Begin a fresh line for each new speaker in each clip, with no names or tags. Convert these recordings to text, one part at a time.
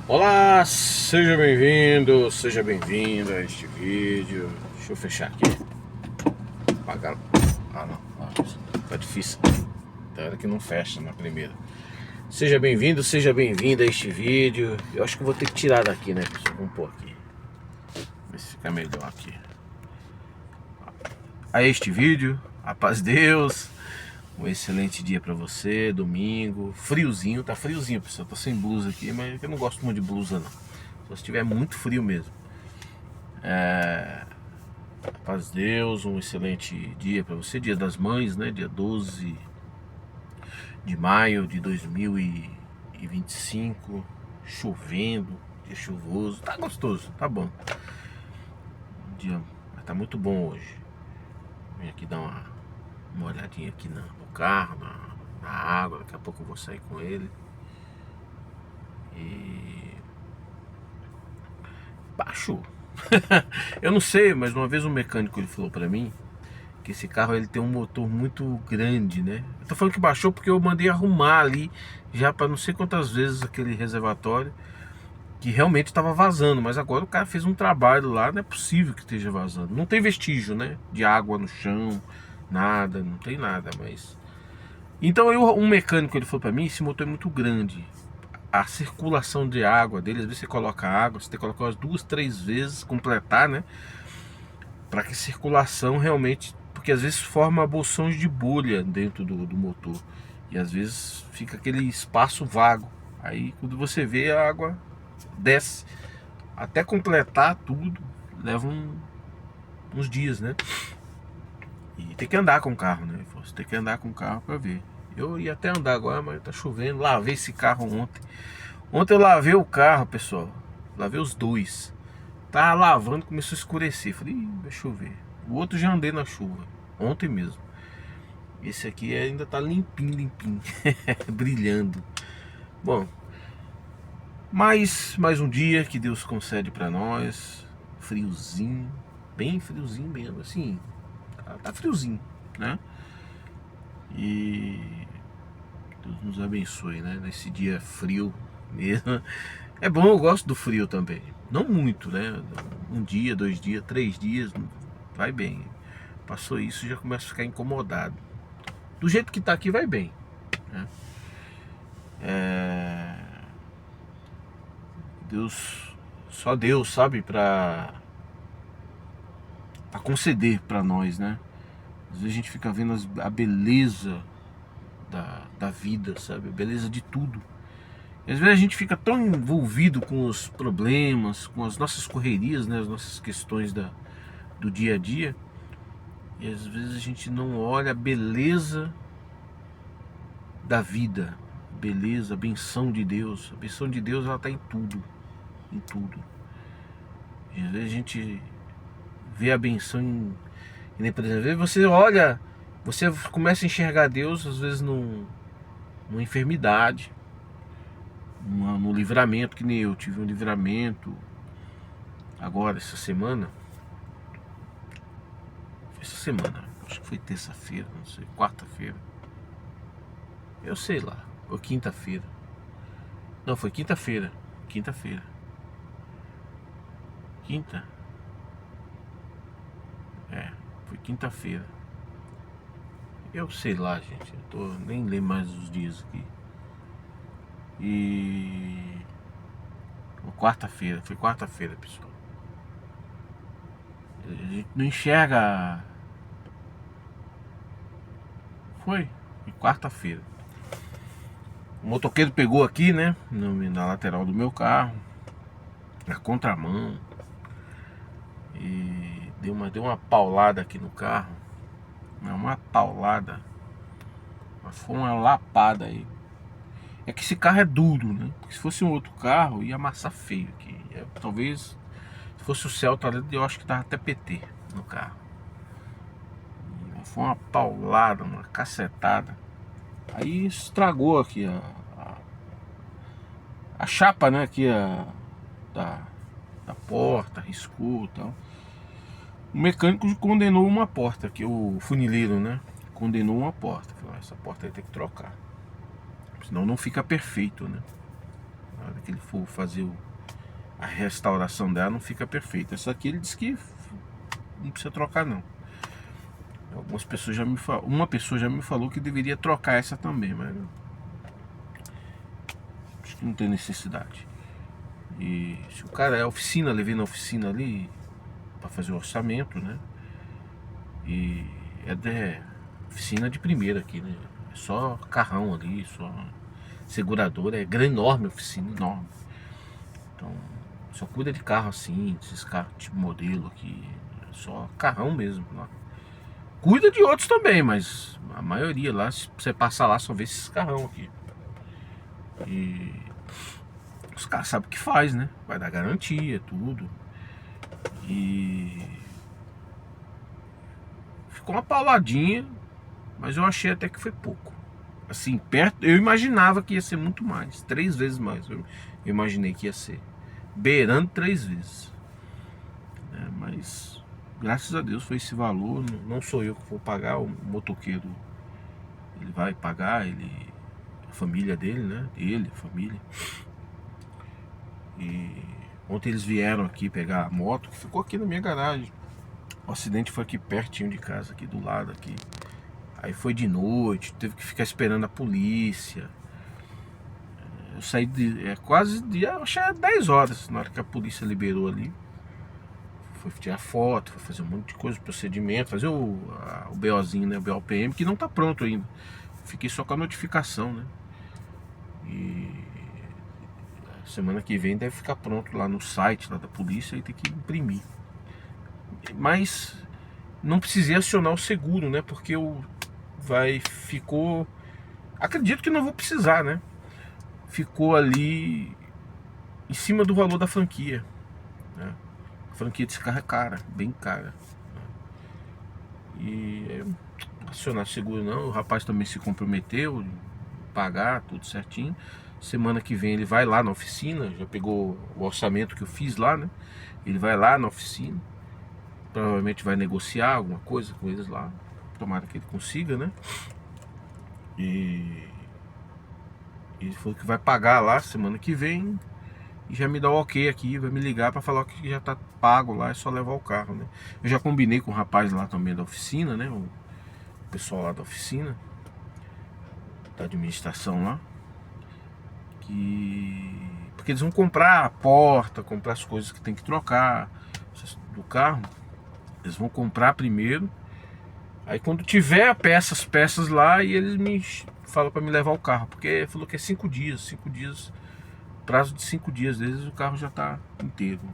Olá, seja bem-vindo, seja bem-vinda a este vídeo. Deixa eu fechar aqui. Apagar. Ah, não. Tá difícil. Tá hora que não fecha na primeira. Seja bem-vindo, seja bem-vinda a este vídeo. Eu acho que eu vou ter que tirar daqui, né, pessoal? Vamos pôr aqui. Ver se fica melhor aqui. A este vídeo, a paz de Deus. Um excelente dia pra você, domingo. Friozinho, tá friozinho, pessoal. Tô sem blusa aqui, mas eu não gosto muito de blusa, não. Só se tiver muito frio mesmo. Paz de Deus, um excelente dia para você, Dia das Mães, né? Dia 12 de maio de 2025, chovendo, dia chuvoso, tá gostoso, tá bom. Dia, tá muito bom hoje. Vim aqui dar uma olhadinha aqui no carro, na água, daqui a pouco eu vou sair com ele. E baixou. Eu não sei, mas uma vez um mecânico ele falou para mim que esse carro ele tem um motor muito grande, né? Eu tô falando que baixou porque eu mandei arrumar ali já para não sei quantas vezes aquele reservatório que realmente estava vazando, mas agora o cara fez um trabalho lá, não é possível que esteja vazando. Não tem vestígio, né? De água no chão, nada, não tem nada, mas então um mecânico ele falou para mim, esse motor é muito grande. A circulação de água dele, às vezes você coloca água, você tem que colocar umas 2, 3 vezes, completar, né? Para que a circulação realmente, porque às vezes forma bolsões de bolha dentro do motor e às vezes fica aquele espaço vago. Aí quando você vê, a água desce até completar tudo, leva uns dias, né? E tem que andar com o carro, né? Você tem que andar com o carro para ver. Eu ia até andar agora, mas tá chovendo. Lavei esse carro ontem. Ontem eu lavei o carro, pessoal. Lavei os dois. Tá lavando, começou a escurecer. Falei, vai chover. O outro já andei na chuva, ontem mesmo. Esse aqui ainda tá limpinho, limpinho. Brilhando. Bom, mais um dia que Deus concede pra nós. Friozinho, bem friozinho mesmo, assim. Tá friozinho, né? E Deus nos abençoe, né? Nesse dia frio mesmo. É bom, eu gosto do frio também. Não muito, né? Um dia, 2 dias, 3 dias, vai bem. Passou isso, já começa a ficar incomodado. Do jeito que tá aqui, vai bem, né? Deus, só Deus sabe pra conceder pra nós, né? Às vezes a gente fica vendo a beleza da vida, sabe? A beleza de tudo. E às vezes a gente fica tão envolvido com os problemas, com as nossas correrias, né? As nossas questões do dia a dia. E às vezes a gente não olha a beleza da vida, beleza, a benção de Deus. A benção de Deus, ela está em tudo, em tudo. E às vezes a gente vê a benção por exemplo, às vezes você olha, você começa a enxergar Deus às vezes numa enfermidade, no livramento, que nem eu tive um livramento agora essa semana, acho que foi terça-feira, não sei, quarta-feira, eu sei lá, ou quinta-feira. Não, foi quinta-feira. Quinta-feira. Quinta? É, foi quinta-feira. Eu sei lá, gente. Nem lembro mais os dias aqui. E. Quarta-feira. Foi quarta-feira, pessoal. A gente não enxerga. Foi quarta-feira. O motoqueiro pegou aqui, né? Na lateral do meu carro. Na contramão. E deu uma paulada aqui no carro. Uma paulada. Mas foi uma lapada aí. É que esse carro é duro, né? Porque se fosse um outro carro, ia amassar feio aqui. Talvez, se fosse o Celta, eu acho que tava até PT no carro. Foi uma paulada, uma cacetada. Aí estragou aqui a chapa, né? Aqui da porta, riscou e tal. O mecânico condenou uma porta, que o funileiro, né? Condenou uma porta. Falou, essa porta aí tem que trocar. Senão não fica perfeito, né? que ele for fazer a restauração dela, não fica perfeita. Essa aqui ele disse que não precisa trocar não. Algumas pessoas já me falaram, uma pessoa já me falou que deveria trocar essa também, mas acho que não tem necessidade. E se o cara é oficina, levei na oficina ali para fazer o orçamento, né? E é de oficina de primeira aqui, né? É só carrão ali, só seguradora, é grande, enorme, oficina enorme. Então, só cuida de carro assim, esses carros tipo modelo aqui, só carrão mesmo lá. Cuida de outros também, mas a maioria lá, se você passar lá, só vê esses carrão aqui. E os caras sabem o que faz, né? Vai dar garantia, tudo. E ficou uma pauladinha, mas eu achei até que foi pouco. Assim, perto, eu imaginava que ia ser muito mais, 3 vezes mais. Eu imaginei que ia ser, beirando 3 vezes. Mas graças a Deus foi esse valor. Não sou eu que vou pagar, o motoqueiro ele vai pagar, a família dele, né? Ele, família. E ontem eles vieram aqui pegar a moto que ficou aqui na minha garagem. O acidente foi aqui pertinho de casa, aqui do lado aqui. Aí foi de noite, teve que ficar esperando a polícia. Eu saí quase de, acho que era 10 horas na hora que a polícia liberou ali. Foi tirar foto, foi fazer um monte de coisa, procedimento, fazer o BOzinho, né, o BOPM, que não tá pronto ainda. Fiquei só com a notificação, né? E semana que vem deve ficar pronto lá no site lá da polícia e tem que imprimir. Mas não precisei acionar o seguro, né? Porque ficou. Acredito que não vou precisar, né? Ficou ali em cima do valor da franquia, né? A franquia desse carro é cara, bem cara, né? E acionar seguro não. O rapaz também se comprometeu pagar tudo certinho. Semana que vem ele vai lá na oficina, já pegou o orçamento que eu fiz lá, né? Ele vai lá na oficina, provavelmente vai negociar alguma coisa com eles lá. Tomara que ele consiga, né? E ele falou que vai pagar lá semana que vem e já me dá o ok aqui, vai me ligar para falar que já tá pago lá, é só levar o carro, né? Eu já combinei com o rapaz lá também da oficina, né? O pessoal lá da oficina, da administração lá, porque eles vão comprar a porta, comprar as coisas que tem que trocar do carro. Eles vão comprar primeiro. Aí quando tiver peças lá, e eles me falam para me levar o carro, porque falou que é 5 dias, prazo de 5 dias, às vezes o carro já tá inteiro, né?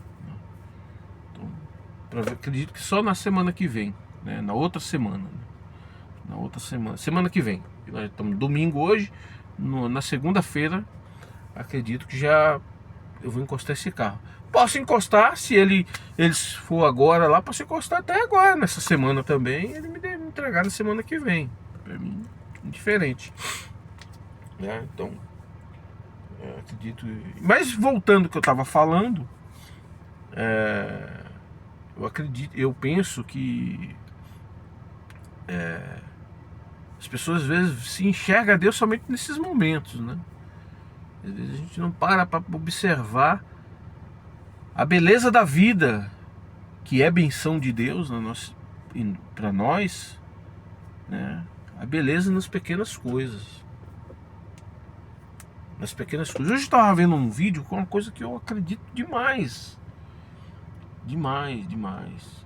Então, acredito que só na semana que vem, né? Na outra semana, né? Semana que vem. Nós estamos domingo hoje, na segunda-feira, acredito que já eu vou encostar esse carro. Posso encostar, se eles for agora lá, posso encostar até agora, nessa semana também, ele me deve entregar na semana que vem. Pra mim, indiferente, né? Então, acredito. Mas voltando ao que eu estava falando, eu penso que as pessoas às vezes se enxergam a Deus somente nesses momentos, né? Às vezes a gente não para observar a beleza da vida, que é benção de Deus para nós, né? A beleza nas pequenas coisas. Nas pequenas coisas. Hoje eu estava vendo um vídeo com uma coisa que eu acredito demais. Demais.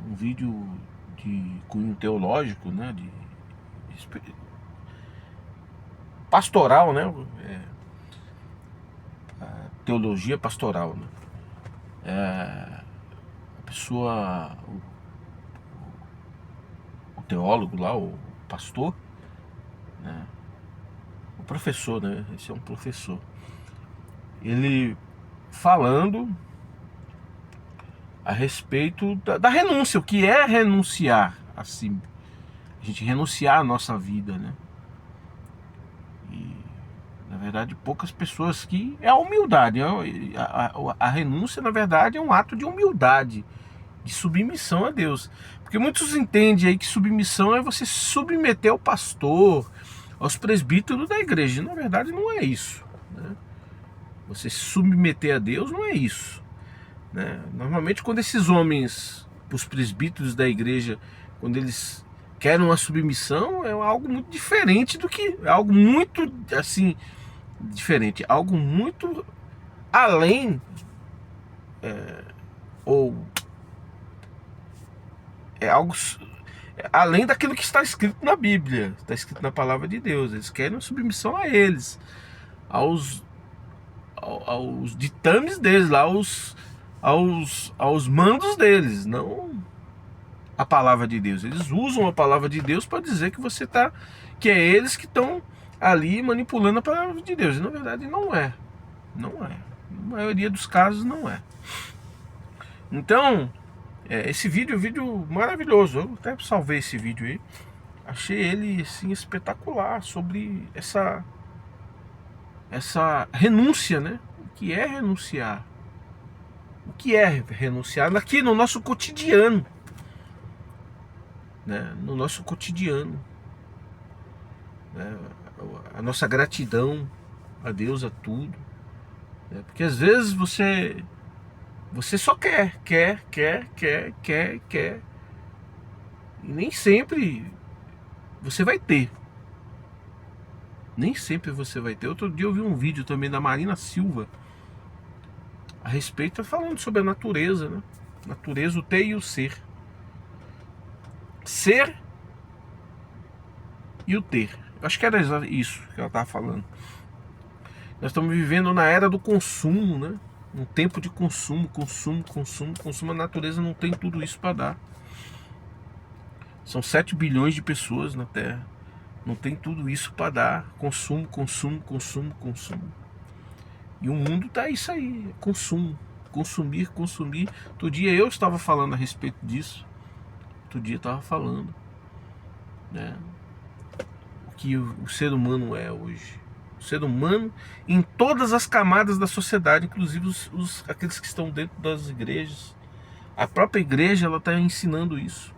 Um vídeo de cunho teológico, né? Pastoral, né? Teologia pastoral, né? A pessoa, o teólogo lá, o pastor, né? O professor, né? Esse é um professor. Ele falando a respeito da renúncia, o que é renunciar, assim, a gente renunciar à nossa vida, né? E na verdade poucas pessoas, que é a humildade, a renúncia na verdade é um ato de humildade, de submissão a Deus, porque muitos entendem aí que submissão é você submeter ao pastor, aos presbíteros da igreja. Na verdade não é isso, né? Você se submeter a Deus não é isso, né? Normalmente quando esses homens, os presbíteros da igreja, quando eles querem uma submissão, é algo muito diferente do que... É algo muito, assim, diferente. Algo muito além... ou... É algo além daquilo que está escrito na Bíblia, está escrito na palavra de Deus. Eles querem uma submissão a eles, aos ditames deles, lá, aos mandos deles, não a palavra de Deus. Eles usam a palavra de Deus para dizer que é eles que estão ali manipulando a palavra de Deus. E na verdade não é. Não é. Na maioria dos casos não é. Então, esse vídeo é um vídeo maravilhoso. Eu até salvei esse vídeo aí. Achei ele assim espetacular sobre essa renúncia, né? O que é renunciar? O que é renunciar aqui no nosso cotidiano, né? No nosso cotidiano, né? A nossa gratidão a Deus, a tudo, né? Porque às vezes você só quer, e nem sempre você vai ter. Nem sempre você vai ter. Outro dia eu vi um vídeo também da Marina Silva a respeito, falando sobre a natureza, né? Natureza, o ter e o ser. Ser e o ter. Eu acho que era isso que ela estava falando. Nós estamos vivendo na era do consumo, né? Um tempo de consumo. A natureza não tem tudo isso para dar. São 7 bilhões de pessoas na Terra. Não tem tudo isso para dar. Consumo. E o mundo tá isso aí, consumo. Consumir. Outro dia eu estava falando a respeito disso. Outro dia eu estava falando, né? O que o ser humano é hoje. O ser humano em todas as camadas da sociedade, inclusive aqueles que estão dentro das igrejas. A própria igreja, ela está ensinando isso.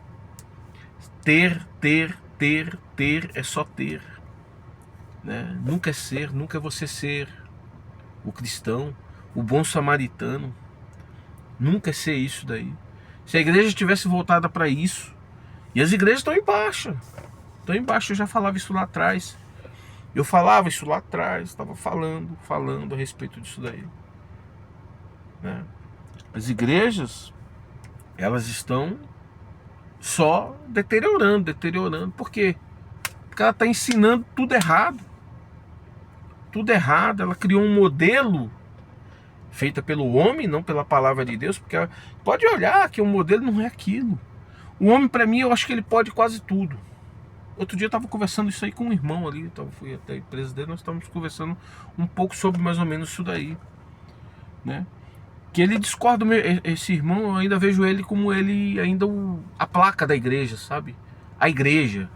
Ter é só ter, né? Nunca é ser, nunca é você ser o cristão, o bom samaritano. Nunca é ser isso daí. Se a igreja tivesse voltada para isso, e as igrejas estão em baixa, eu já falava isso lá atrás. Eu falava isso lá atrás, estava falando a respeito disso daí, né? As igrejas, elas estão só deteriorando. Por quê? Porque ela está ensinando tudo errado. Ela criou um modelo feita pelo homem, não pela palavra de Deus, porque ela pode olhar que o modelo não é aquilo. O homem, para mim, eu acho que ele pode quase tudo. Outro dia eu estava conversando isso aí com um irmão ali, então fui até a empresa dele, nós estávamos conversando um pouco sobre mais ou menos isso daí, né? Que ele discorda, esse irmão, eu ainda vejo ele como ele ainda a placa da igreja, sabe? A igreja,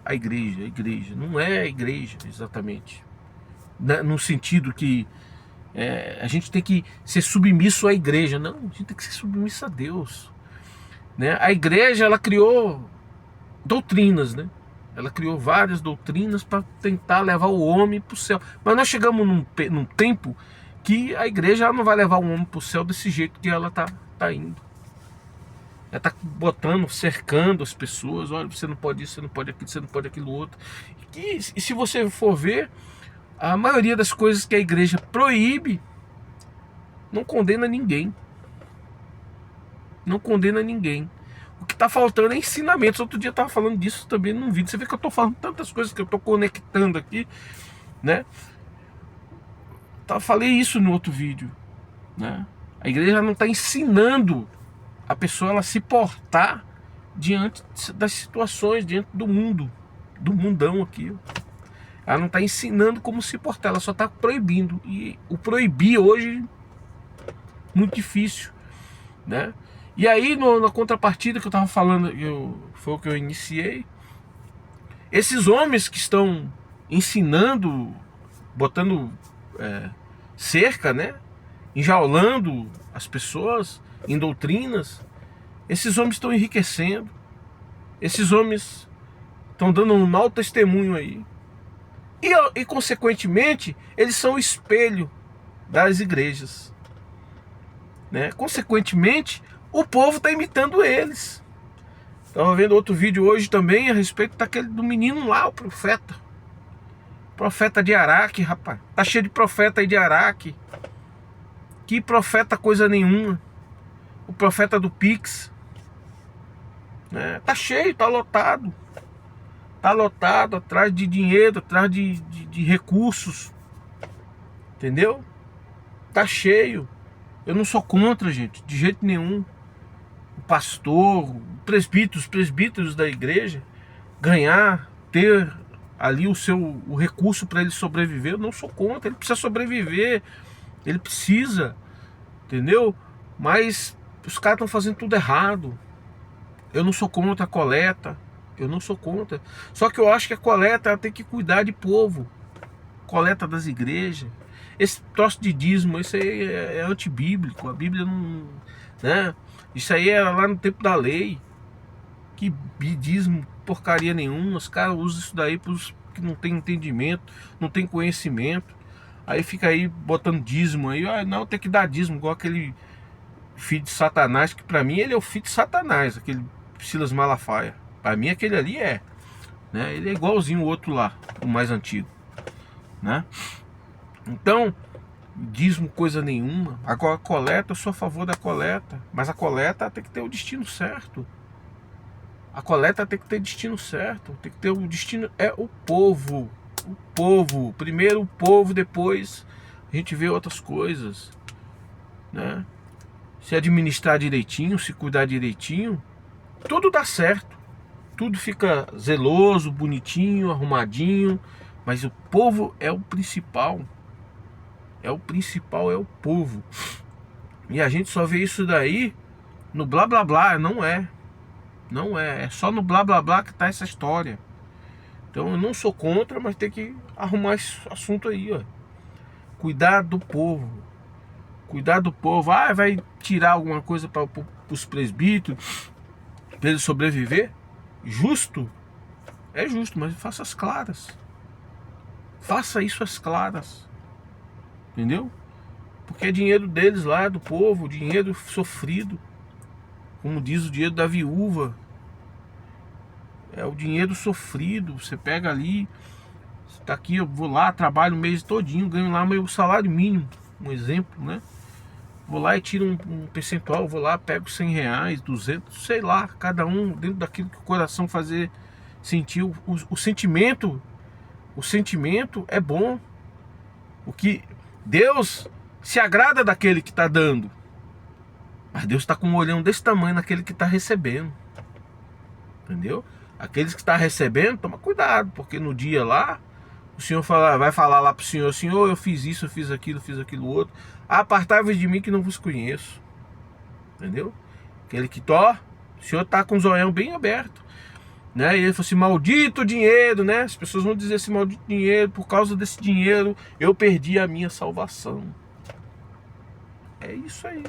não é a igreja exatamente, no sentido que a gente tem que ser submisso à igreja. Não, a gente tem que ser submisso a Deus, né? A igreja, ela criou doutrinas, né? Ela criou várias doutrinas para tentar levar o homem para o céu. Mas nós chegamos num tempo que a igreja ela não vai levar o homem para o céu desse jeito que ela tá indo. Ela está botando, cercando as pessoas. Olha, você não pode isso, você não pode aquilo, você não pode aquilo outro. E se você for ver, a maioria das coisas que a igreja proíbe não condena ninguém. Não condena ninguém. O que está faltando é ensinamentos. Outro dia eu estava falando disso também num vídeo. Você vê que eu estou falando tantas coisas que eu estou conectando aqui, né? Falei isso no outro vídeo, né? A igreja não está ensinando a pessoa ela se portar diante das situações, diante do mundo, do mundão aqui. Ela não está ensinando como se portar, ela só está proibindo. E o proibir hoje muito difícil, né? E aí na contrapartida que eu estava falando, foi o que eu iniciei. Esses homens que estão ensinando, botando cerca, né? Enjaulando as pessoas em doutrinas, esses homens estão enriquecendo. Esses homens estão dando um mau testemunho aí. E consequentemente, eles são o espelho das igrejas, né? Consequentemente, o povo está imitando eles. Estava vendo outro vídeo hoje também a respeito daquele do menino lá, o profeta. Profeta de Araque, rapaz. Tá cheio de profeta aí de Araque. Que profeta coisa nenhuma. O profeta do Pix, né? Tá cheio, tá lotado. Tá lotado, atrás de dinheiro, atrás de recursos. Entendeu? Tá cheio. Eu não sou contra, gente, de jeito nenhum. O pastor, os presbíteros da igreja ganhar, ter ali o recurso para ele sobreviver, eu não sou contra. Ele precisa sobreviver, ele precisa, entendeu? Mas os caras estão fazendo tudo errado. Eu não sou contra a coleta, eu não sou contra. Só que eu acho que a coleta ela tem que cuidar de povo. Coleta das igrejas. Esse troço de dízimo, isso aí é antibíblico. A Bíblia não, né? Isso aí era lá no tempo da lei. Que dízimo, porcaria nenhuma. Os caras usam isso daí para os que não tem entendimento, não tem conhecimento. Aí fica aí botando dízimo aí. Ah, não, tem que dar dízimo, igual aquele filho de Satanás, que para mim ele é o filho de Satanás, aquele Silas Malafaia. Para mim aquele ali é, né? Ele é igualzinho o outro lá, o mais antigo, né? Então, dízimo coisa nenhuma. Agora a coleta, eu sou a favor da coleta, mas a coleta tem que ter o destino certo. A coleta tem que ter destino certo, tem que ter o destino, é o povo. O povo, primeiro o povo, depois a gente vê outras coisas, né? Se administrar direitinho, se cuidar direitinho, tudo dá certo. Tudo fica zeloso, bonitinho, arrumadinho, mas o povo é o principal. É o principal, é o povo. E a gente só vê isso daí no blá blá blá, não é. Não é, é só no blá blá blá que tá essa história. Então eu não sou contra, mas tem que arrumar esse assunto aí, ó. Cuidar do povo. Cuidar do povo. Ah, vai tirar alguma coisa para os presbíteros, para eles sobreviver? Justo? É justo, mas faça as claras. Faça isso às claras. Entendeu? Porque é dinheiro deles lá, do povo, dinheiro sofrido. Como diz o dinheiro da viúva. É o dinheiro sofrido. Você pega ali, você tá aqui, eu vou lá, trabalho o mês todinho, ganho lá meu salário mínimo. Um exemplo, né? Vou lá e tiro um percentual, vou lá, pego 100 reais, 200, sei lá, cada um dentro daquilo que o coração fazer sentir. O sentimento é bom. O que Deus se agrada daquele que está dando, mas Deus está com um olhão desse tamanho naquele que está recebendo. Entendeu? Aqueles que estão recebendo, toma cuidado, porque no dia lá o Senhor vai falar lá para o Senhor: Senhor, eu fiz isso, eu fiz aquilo outro. Apartai-vos de mim que não vos conheço. Entendeu? Aquele que o Senhor está com o zoião bem aberto, né? E ele falou assim: maldito dinheiro, né? As pessoas vão dizer assim: maldito dinheiro, por causa desse dinheiro eu perdi a minha salvação. É isso aí.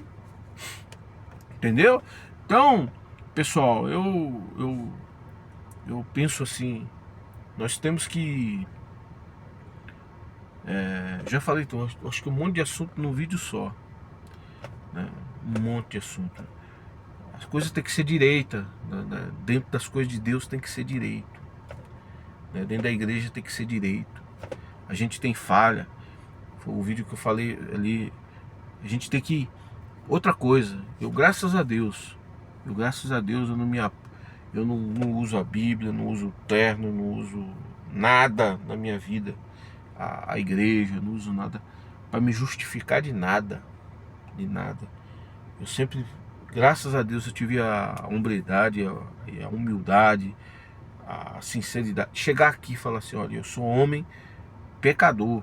Entendeu? Então, pessoal, eu penso assim, nós temos que já falei, então, acho que um monte de assunto num vídeo só, né? Um monte de assunto. As coisas tem que ser direita, né? Dentro das coisas de Deus tem que ser direito, né? Dentro da igreja tem que ser direito. A gente tem falha. Foi o vídeo que eu falei ali. A gente tem que... Outra coisa, graças a Deus eu não uso a Bíblia, não uso o terno, não uso nada na minha vida, a igreja, não uso nada para me justificar de nada. Eu sempre, graças a Deus, eu tive a hombridade, a humildade, a sinceridade. Chegar aqui e falar assim: olha, eu sou homem pecador.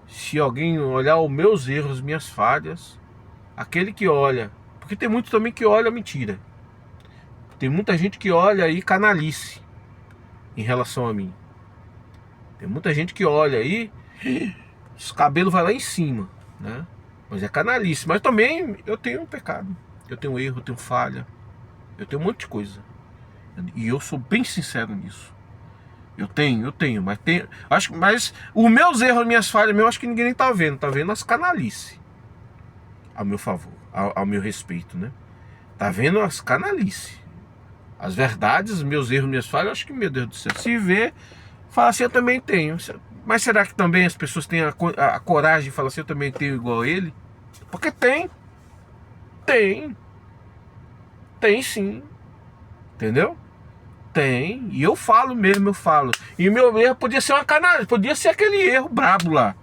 Se alguém olhar os meus erros, as minhas falhas, aquele que olha, porque tem muito também que olha mentira. Tem muita gente que olha aí canalice em relação a mim. Tem muita gente que olha aí, os cabelos vai lá em cima, né? Mas é canalice. Mas também eu tenho um pecado, eu tenho erro, eu tenho falha, eu tenho um monte de coisa. E eu sou bem sincero nisso. Eu tenho, mas tem. Mas os meus erros, as minhas falhas, eu acho que ninguém nem tá vendo as canalices. Ao meu favor, ao meu respeito, né? Tá vendo as canalices. As verdades, os meus erros, minhas falhas, eu acho que, meu Deus do céu, se vê, fala assim, eu também tenho. Mas será que também as pessoas têm a coragem de falar assim, eu também tenho igual a ele? Porque tem. Tem sim. Entendeu? Tem. E eu falo mesmo, eu falo. E o meu erro podia ser uma canalha, podia ser aquele erro brabo lá.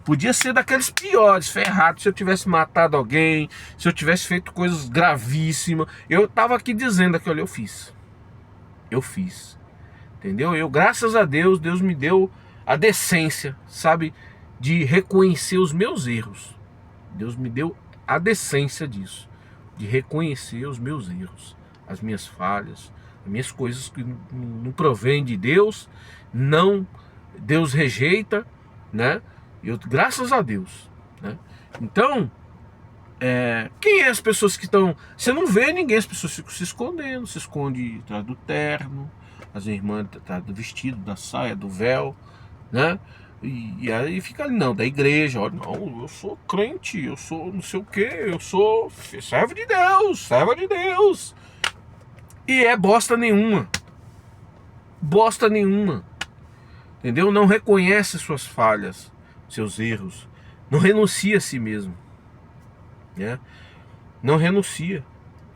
Podia ser daqueles piores, ferrados, se eu tivesse matado alguém, se eu tivesse feito coisas gravíssimas. Eu tava aqui dizendo aqui, olha, eu fiz. Eu fiz. Entendeu? Graças a Deus, Deus me deu a decência, sabe? De reconhecer os meus erros. Deus me deu a decência disso. De reconhecer os meus erros, as minhas falhas, as minhas coisas que não provêm de Deus, não, Deus rejeita, né? Graças a Deus, né? Então, quem é as pessoas que estão... Você não vê ninguém, as pessoas ficam se escondendo, se esconde atrás do terno, as irmãs atrás do vestido, da saia, do véu, né? E aí fica ali, não, da igreja, olha, não, eu sou crente, eu sou não sei o que, eu sou servo de Deus, serva de Deus. E bosta nenhuma. Bosta nenhuma. Entendeu? Não reconhece suas falhas, seus erros. Não renuncia a si mesmo, né? Não renuncia.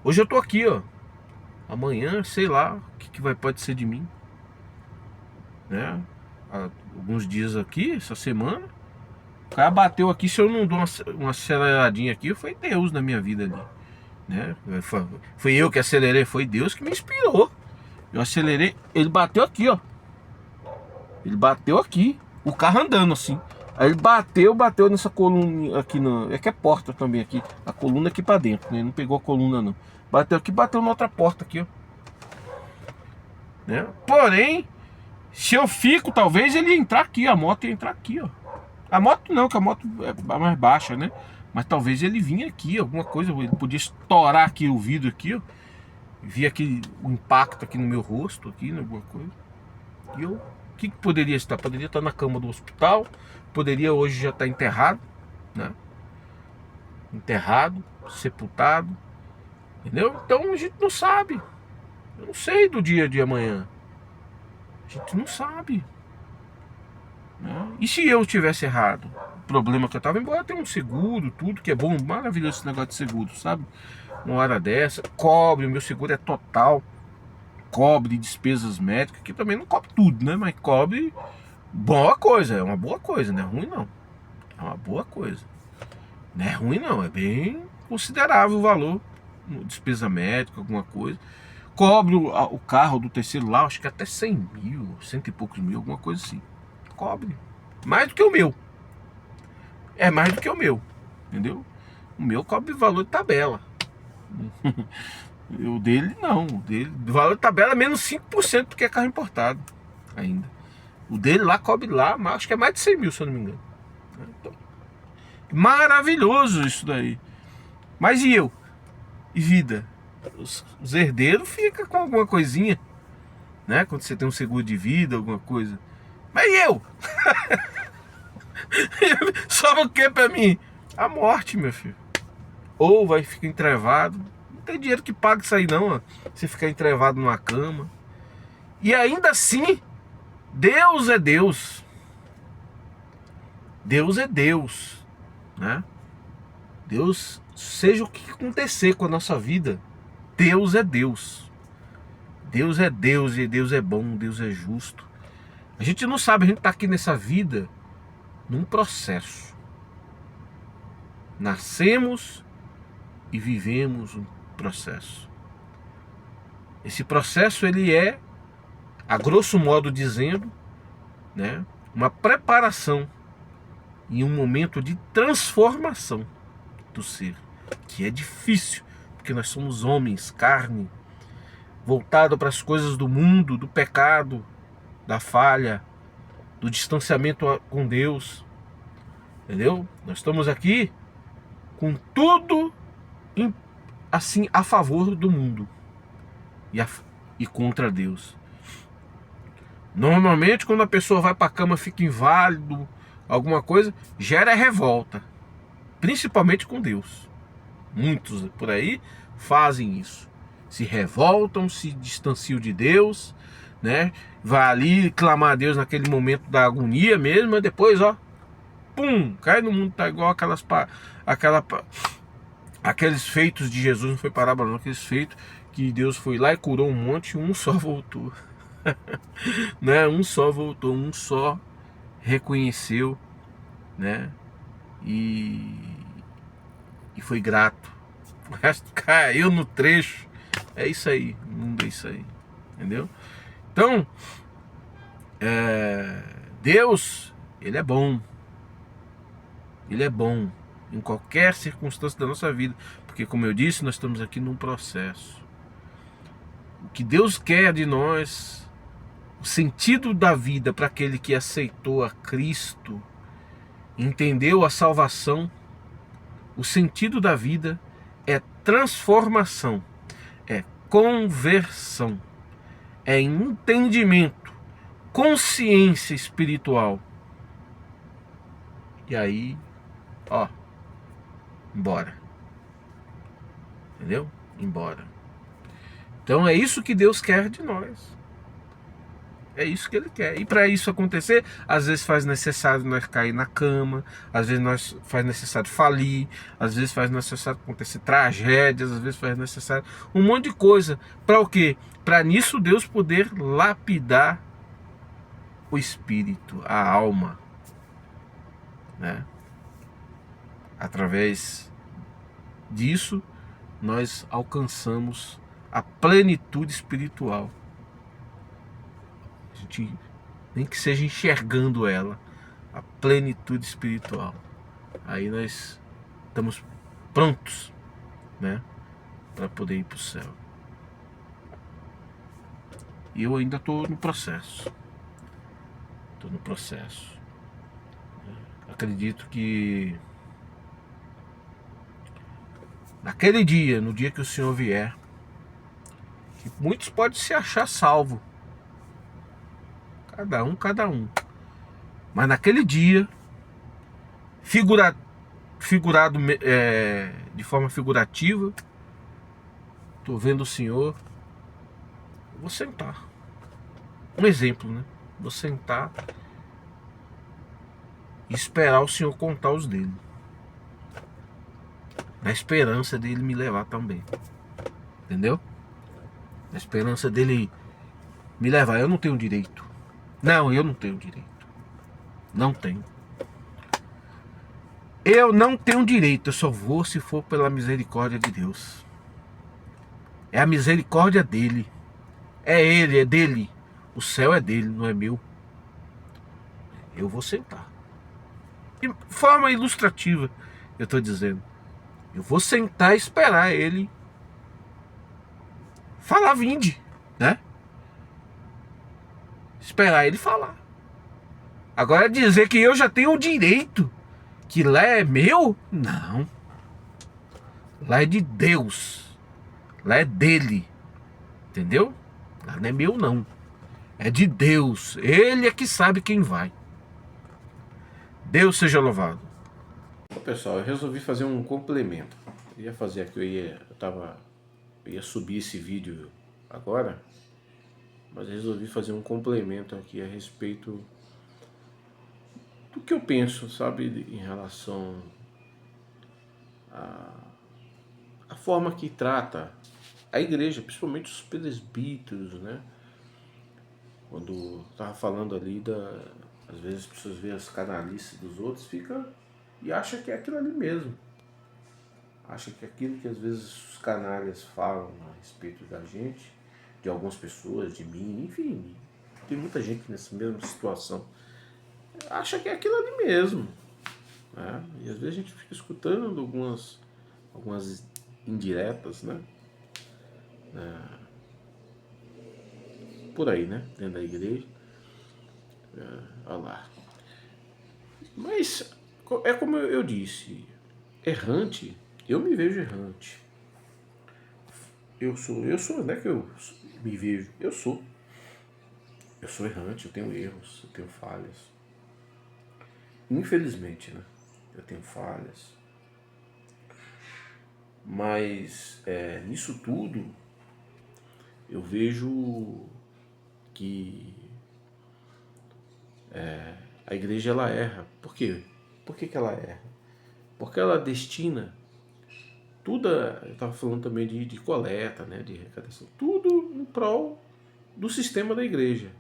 Hoje eu tô aqui, ó. Amanhã, sei lá, o que pode ser de mim, né? Há alguns dias aqui, essa semana, o cara bateu aqui. Se eu não dou uma aceleradinha aqui, foi Deus na minha vida ali, né? Foi eu que acelerei, foi Deus que me inspirou. Eu acelerei, ele bateu aqui, ó. Ele bateu aqui, o carro andando assim. Aí ele bateu nessa coluna aqui, é que é porta também aqui. A coluna aqui pra dentro, né? Ele não pegou a coluna não. Bateu aqui, bateu na outra porta aqui, ó. Né? Porém, se eu fico, talvez ele ia entrar aqui, a moto ia entrar aqui, ó. A moto não, que a moto é mais baixa, né? Mas talvez ele vinha aqui, alguma coisa, ele podia estourar aqui o vidro aqui, ó. Vi aqui o impacto aqui no meu rosto, aqui, alguma coisa. E eu, o que poderia estar? Poderia estar na cama do hospital, poderia hoje já estar enterrado, né? Enterrado, sepultado, entendeu? Então a gente não sabe. Eu não sei do dia de amanhã. A gente não sabe, né? E se eu tivesse errado? O problema que eu tava, embora tenha um seguro, tudo que é bom, maravilhoso esse negócio de seguro, sabe? Uma hora dessa, cobre, o meu seguro é total, cobre despesas médicas, que também não cobre tudo, né? Mas cobre boa coisa, é uma boa coisa, não é ruim não. É uma boa coisa. Não é ruim não, é bem considerável o valor, despesa médica, alguma coisa. Cobre o carro do terceiro lá, acho que até 100 mil, cento e poucos mil, alguma coisa assim. Cobre. Mais do que o meu. É mais do que o meu, entendeu? O meu cobre valor de tabela. O dele não, o dele, valor de tabela é menos 5% porque é carro importado ainda. O dele lá cobre lá, acho que é mais de 100 mil, se eu não me engano. Então, maravilhoso isso daí. Mas e eu? E vida? Os herdeiros ficam com alguma coisinha, né? Quando você tem um seguro de vida, alguma coisa. Mas e eu? Sobra o que pra mim? A morte, meu filho. Ou vai ficar entrevado. Não tem dinheiro que pague isso aí não, ó. Você ficar entrevado numa cama. E ainda assim, Deus é Deus. Deus é Deus, né? Deus, seja o que acontecer com a nossa vida, Deus é Deus. Deus é Deus e Deus é bom, Deus é justo. A gente não sabe, a gente está aqui nessa vida num processo. Nascemos e vivemos um processo. Esse processo ele é, a grosso modo dizendo, né, uma preparação em um momento de transformação do ser, que é difícil, porque nós somos homens, carne, voltado para as coisas do mundo, do pecado, da falha, do distanciamento com Deus, entendeu? Nós estamos aqui com tudo assim a favor do mundo e contra Deus. Normalmente, quando a pessoa vai para a cama, fica inválido, alguma coisa, gera revolta, principalmente com Deus. Muitos por aí fazem isso, se revoltam, se distanciam de Deus, né? Vai ali clamar a Deus naquele momento da agonia mesmo, mas depois, ó, pum, cai no mundo, tá igual aqueles feitos de Jesus, não foi parábola não, aqueles feitos que Deus foi lá e curou um monte e um só voltou. Né? Um só voltou, um só reconheceu, né? E, e foi grato. O resto caiu no trecho. É isso aí, o mundo é isso aí, entendeu? Então, Deus, Ele é bom. Ele é bom em qualquer circunstância da nossa vida, porque como eu disse, nós estamos aqui num processo. O que Deus quer de nós, o sentido da vida para aquele que aceitou a Cristo, entendeu a salvação, o sentido da vida é transformação, é conversão, é entendimento, consciência espiritual. E aí, ó, embora. Entendeu? Embora. Então é isso que Deus quer de nós. É isso que Ele quer. E para isso acontecer, às vezes faz necessário nós cair na cama, às vezes faz necessário falir, às vezes faz necessário acontecer tragédias, às vezes faz necessário um monte de coisa. Para o quê? Para nisso Deus poder lapidar o espírito, a alma, né? Através disso nós alcançamos a plenitude espiritual. A gente, nem que seja enxergando ela, a plenitude espiritual. Aí nós estamos prontos, né, para poder ir para o céu. E eu ainda estou no processo. Estou no processo. Acredito que naquele dia, no dia que o Senhor vier, que muitos podem se achar salvo. Cada um. Mas naquele dia, figurado de forma figurativa, estou vendo o Senhor, vou sentar. Um exemplo, né? Vou sentar e esperar o Senhor contar os dele. Na esperança dele me levar também. Entendeu? Na esperança dele me levar. Eu não tenho direito. Não, eu não tenho direito. Não tenho. Eu não tenho direito. Eu só vou se for pela misericórdia de Deus. É a misericórdia dele. É ele, é dele. O céu é dele, não é meu. Eu vou sentar. De forma ilustrativa, eu estou dizendo. Eu vou sentar e esperar ele falar, vinde, né? Esperar ele falar. Agora dizer que eu já tenho o direito, que lá é meu? Não. Lá é de Deus. Lá é dele. Entendeu? Lá não é meu não. É de Deus. Ele é que sabe quem vai. Deus seja louvado. Pessoal, eu resolvi fazer um complemento. Eu ia fazer aqui, eu ia subir esse vídeo agora, mas resolvi fazer um complemento aqui a respeito do que eu penso, sabe, em relação à forma que trata a igreja, principalmente os presbíteros, né? Quando estava falando ali às vezes as pessoas veem as canalices dos outros, fica e acha que é aquilo ali mesmo. Acha que aquilo que às vezes os canalhas falam a respeito da gente, de algumas pessoas, de mim, enfim, tem muita gente nessa mesma situação, acha que é aquilo ali mesmo, né? E às vezes a gente fica escutando algumas indiretas, né? Por aí, né? Dentro da igreja. Olha lá. Mas é como eu disse, errante, eu me vejo errante. Eu sou, não é que eu me vejo, eu sou. Eu sou errante, eu tenho erros, eu tenho falhas. Infelizmente, né? Eu tenho falhas. Mas nisso tudo eu vejo que a igreja ela erra. Por quê? Por que ela erra? Porque ela destina tudo, eu estava falando também de coleta, né, de arrecadação, tudo em prol do sistema da igreja,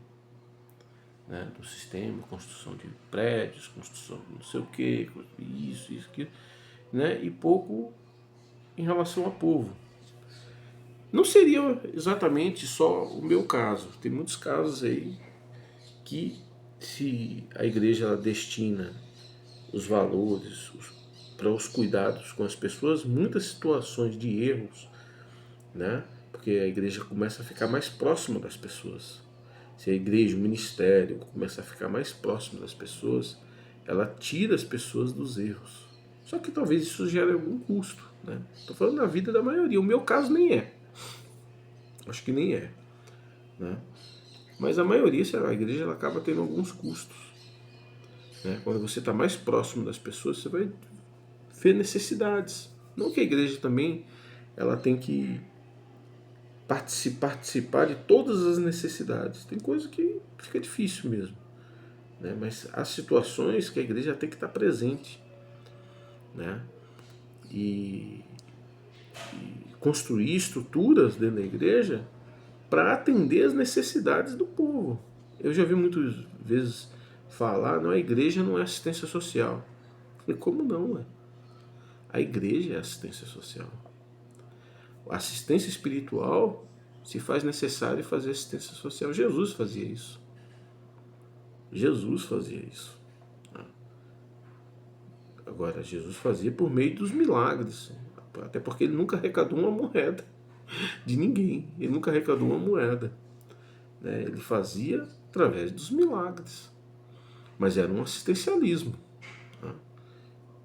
né, do sistema, construção de prédios, construção de não sei o que, isso, aquilo, né, e pouco em relação ao povo. Não seria exatamente só o meu caso, tem muitos casos aí que se a igreja ela destina os valores para os cuidados com as pessoas, muitas situações de erros, né? Porque a igreja começa a ficar mais próxima das pessoas. Se a igreja, o ministério começa a ficar mais próximo das pessoas, ela tira as pessoas dos erros. Só que talvez isso gere algum custo, né? Estou falando da vida da maioria. O meu caso nem é. Acho que nem é, né? Mas a maioria, a igreja ela acaba tendo alguns custos, né? Quando você está mais próximo das pessoas, você vai ver necessidades. Não que a igreja também ela tem que participar de todas as necessidades. Tem coisa que fica difícil mesmo, né? Mas há situações que a igreja tem que estar presente, né? E construir estruturas dentro da igreja para atender as necessidades do povo. Eu já vi muitas vezes falar, não, a igreja não é assistência social. Eu falei, como não? A igreja é assistência social. A assistência espiritual se faz necessário fazer assistência social. Jesus fazia isso. Jesus fazia isso. Agora, Jesus fazia por meio dos milagres. Até porque ele nunca arrecadou uma moeda de ninguém. Ele nunca arrecadou uma moeda. Ele fazia através dos milagres. Mas era um assistencialismo.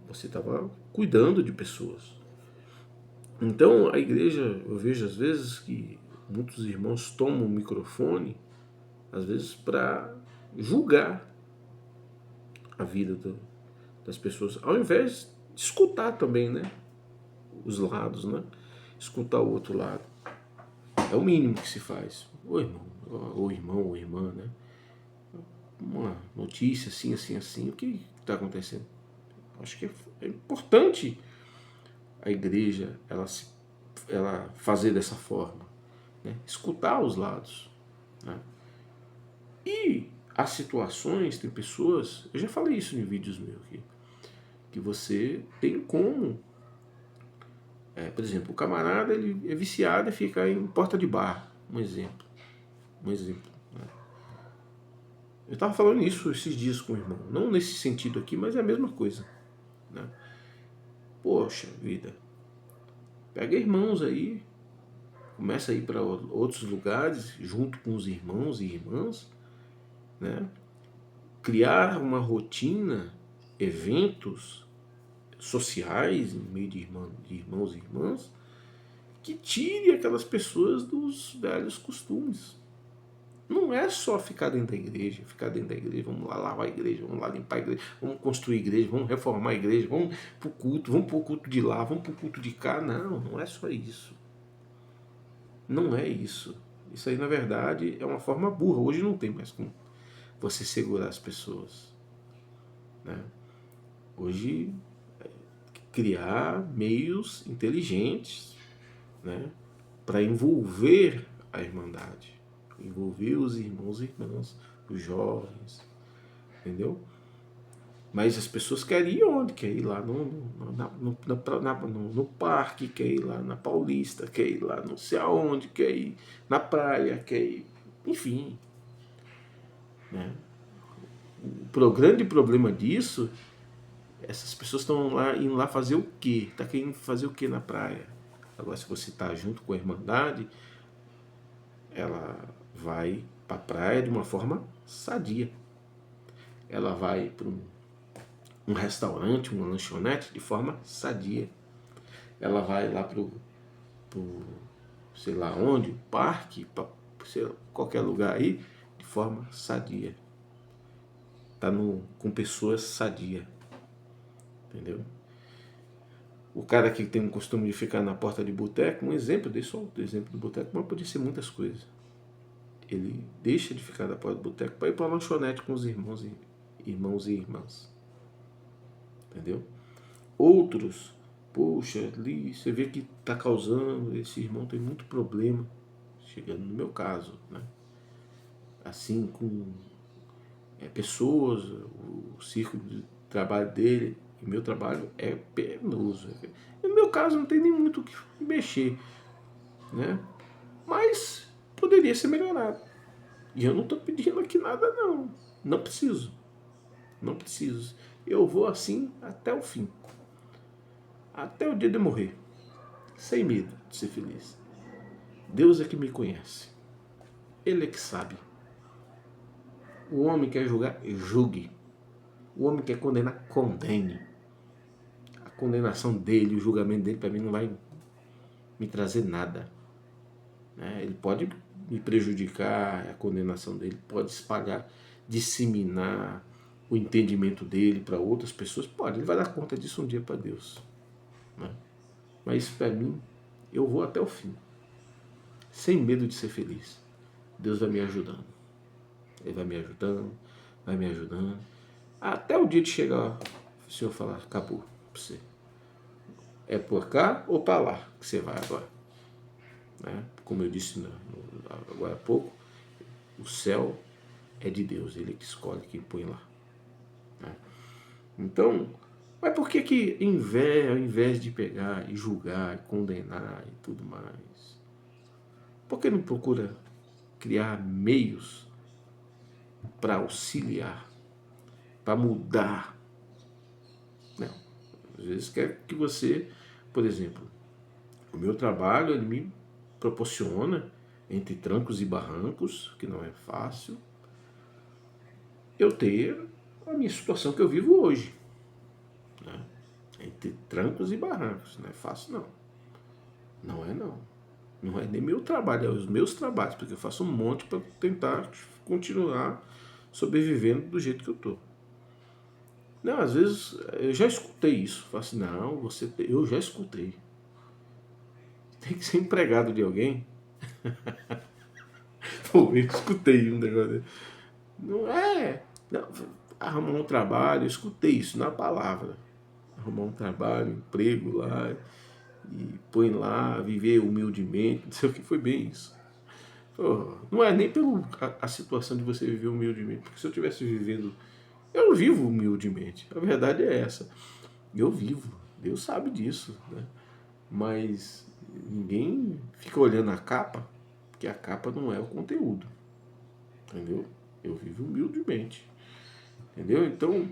Você estava cuidando de pessoas. Então, a igreja, eu vejo às vezes que muitos irmãos tomam o microfone, às vezes para julgar a vida das pessoas, ao invés de escutar também, né? Os lados, né? Escutar o outro lado. É o mínimo que se faz. Ou irmão, ou irmã, né? Uma notícia assim, assim, assim. O que está acontecendo? Acho que é importante a igreja ela fazer dessa forma, né? Escutar os lados, né? E as situações, tem pessoas, eu já falei isso em vídeos meus aqui, que você tem como, por exemplo, o camarada ele é viciado e fica em porta de bar, um exemplo, né? Eu estava falando isso esses dias com o irmão, não nesse sentido aqui, mas é a mesma coisa, né? Poxa vida, pega irmãos aí, começa a ir para outros lugares junto com os irmãos e irmãs, né? Criar uma rotina, eventos sociais em meio de irmãos e irmãs, que tire aquelas pessoas dos velhos costumes. Não é só ficar dentro da igreja, vamos lá lavar a igreja, vamos lá limpar a igreja, vamos construir a igreja, vamos reformar a igreja, vamos pro culto de lá, vamos pro culto de cá. Não, não é só isso. Não é isso. Isso aí, na verdade, é uma forma burra. Hoje não tem mais como você segurar as pessoas, né? Hoje, criar meios inteligentes, né, para envolver a irmandade, envolver os irmãos e irmãs, os jovens, entendeu? Mas as pessoas querem ir onde? Quer ir lá no parque, quer ir lá na Paulista, quer ir lá não sei aonde, quer ir na praia, quer ir... Enfim, né? O grande problema disso, essas pessoas estão lá indo lá fazer o quê? Está querendo fazer o quê na praia? Agora, se você está junto com a Irmandade, ela vai para a praia de uma forma sadia. Ela vai para um restaurante, uma lanchonete de forma sadia. Ela vai lá para sei lá onde, parque, para qualquer lugar aí, de forma sadia. Tá com pessoas sadias. Entendeu? O cara que tem o costume de ficar na porta de boteco, um exemplo, dei só um exemplo do boteco, mas pode ser muitas coisas. Ele deixa de ficar na porta do boteco para ir para a lanchonete com os irmãos e irmãs. Entendeu? Outros, poxa, ali você vê que está causando, esse irmão tem muito problema, chegando no meu caso, né? Assim, com pessoas, o círculo de trabalho dele, o meu trabalho é penoso. No meu caso não tem nem muito o que mexer, né? Mas poderia ser melhorado. E eu não estou pedindo aqui nada não. Não preciso. Não preciso. Eu vou assim até o fim. Até o dia de morrer. Sem medo de ser feliz. Deus é que me conhece. Ele é que sabe. O homem quer julgar, julgue. O homem quer condenar, condene. A condenação dele, o julgamento dele, para mim não vai me trazer nada. Ele pode me prejudicar, a condenação dele pode espalhar, disseminar o entendimento dele para outras pessoas. Pode, ele vai dar conta disso um dia para Deus. Né? Mas para mim, eu vou até o fim. Sem medo de ser feliz. Deus vai me ajudando. Ele vai me ajudando, vai me ajudando. Até o dia de chegar, o Senhor falar, acabou para você. É por cá ou para lá que você vai agora. Né? Como eu disse agora há pouco, o céu é de Deus, Ele que escolhe quem põe lá. Né? Então, mas por que ao invés de pegar e julgar, e condenar e tudo mais, por que não procura criar meios para auxiliar, para mudar? Não. Às vezes quer que você, por exemplo, o meu trabalho, ele me proporciona, entre trancos e barrancos, que não é fácil, eu ter a minha situação que eu vivo hoje. Né? Entre trancos e barrancos. Não é fácil, não. Não é, não. Não é nem meu trabalho, é os meus trabalhos, porque eu faço um monte para tentar continuar sobrevivendo do jeito que eu tô. Não, às vezes eu já escutei isso. Falo assim, não, eu já escutei. Tem que ser empregado de alguém. Pô, eu escutei um negócio. Não é. Não, arrumar um trabalho, eu escutei isso na palavra. Arrumar um trabalho, um emprego lá, e põe lá, viver humildemente, não sei o que, foi bem isso. Pô, não é nem pela a situação de você viver humildemente, porque se eu estivesse vivendo. Eu não vivo humildemente, a verdade é essa. Eu vivo, Deus sabe disso, né? Mas ninguém fica olhando a capa, porque a capa não é o conteúdo. Entendeu? Eu vivo humildemente. Entendeu? Então,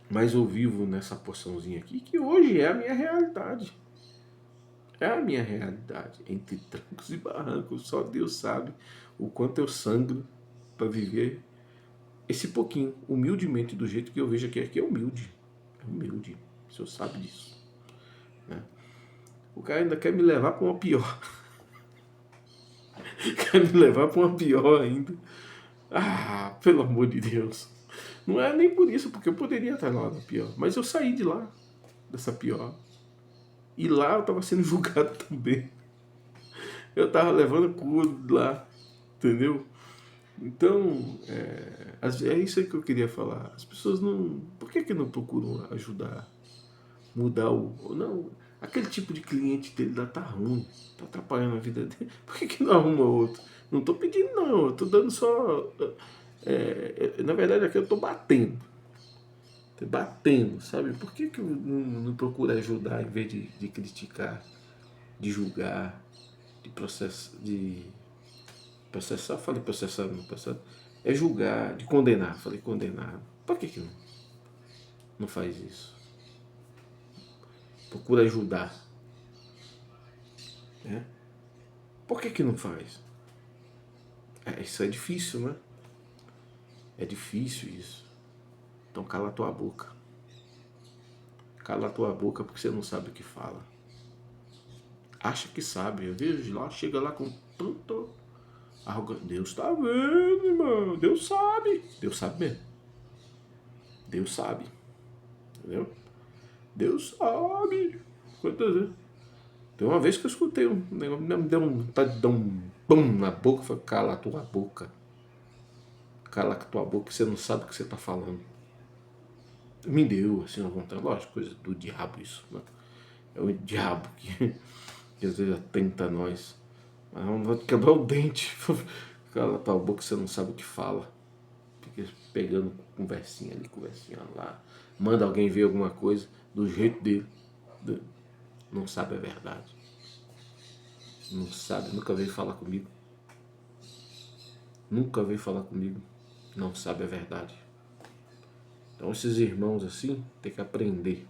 mas eu vivo nessa porçãozinha aqui que hoje é a minha realidade. É a minha realidade. Entre trancos e barrancos, só Deus sabe o quanto eu sangro para viver esse pouquinho, humildemente, do jeito que eu vejo aqui. Aqui é humilde. É humilde. O senhor sabe disso. Né? O cara ainda quer me levar para uma pior. Quer me levar para uma pior ainda. Ah, pelo amor de Deus. Não é nem por isso, porque eu poderia estar lá na pior. Mas eu saí de lá, dessa pior. E lá eu estava sendo julgado também. Eu estava levando curso lá, entendeu? Então, é isso aí que eu queria falar. As pessoas não... Por que não procuram ajudar? Mudar o... Não, aquele tipo de cliente dele lá tá ruim. Tá atrapalhando a vida dele. Por que não arruma outro? Não estou pedindo não, eu estou dando só... na verdade aqui eu estou batendo. Batendo, sabe? Por que não procura ajudar em vez de criticar, de julgar, de processar, falei processar no passado, é julgar, de condenar, falei condenar. Por que não faz isso? Procura ajudar. Né? Por que não faz? Isso é difícil, né? É difícil isso. Então cala a tua boca. Cala a tua boca porque você não sabe o que fala. Acha que sabe. Eu vejo lá, chega lá com tanto Deus tá vendo, irmão. Deus sabe. Deus sabe mesmo. Deus sabe. Entendeu? Deus sabe. Quantas vezes? Tem uma vez que eu escutei um negócio, me deu vontade de dar um pum na boca. Eu falei, cala a tua boca. Cala a tua boca, que você não sabe o que você tá falando. Me deu, assim, uma vontade. Lógico, coisa do diabo isso, né? É o diabo que às vezes atenta a nós. Mas vamos quebrar o dente. Cala a tua boca, você não sabe o que fala. Fica pegando conversinha ali, conversinha lá. Manda alguém ver alguma coisa do jeito dele. Não sabe a verdade. Não sabe, nunca veio falar comigo. Nunca veio falar comigo. Não sabe a verdade. Então esses irmãos assim tem que aprender.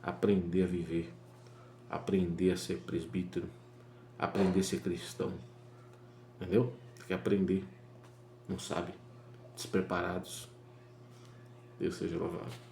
Aprender a viver. Aprender a ser presbítero. Aprender a ser cristão. Entendeu? Tem que aprender. Não sabe. Despreparados. Deus seja louvado.